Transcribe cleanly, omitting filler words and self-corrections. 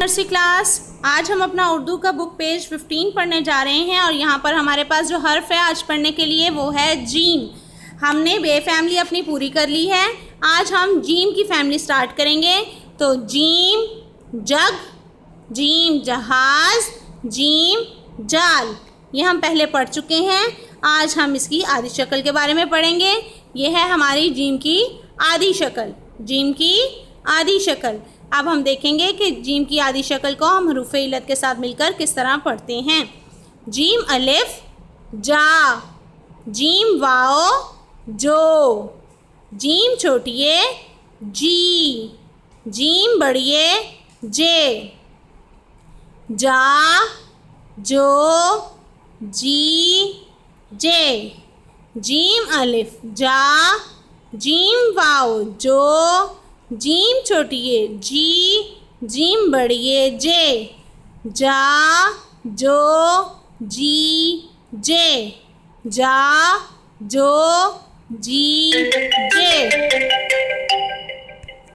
Nursery class. आज हम अपना उर्दू का बुक पेज 15 पढ़ने जा रहे हैं और यहाँ पर हमारे पास जो हर्फ है आज पढ़ने के लिए वो है जीम। हमने बे फैमिली अपनी पूरी कर ली है। आज हम जीम की फैमिली स्टार्ट करेंगे। तो जीम जग, जीम जहाज, जीम जाल, ये हम पहले पढ़ चुके हैं। आज हम इसकी आधी शक्ल के बारे में पढ़ेंगे। ये है हमारी जीम की आधी शक्ल, जीम की आधी शक्ल। अब हम देखेंगे कि जीम की आधी शक्ल को हम हरूफ इल्लत के साथ मिलकर किस तरह पढ़ते हैं। जीम अलिफ जा, जीम वाओ जो, जीम छोटिए जी, जीम बड़िए जे, जा जो जी जे। जीम अलिफ जा, जीम वाओ जो, जीम छोटिए जी, जीम बड़िए जे, जा जो जी जे, जा जो जी जे।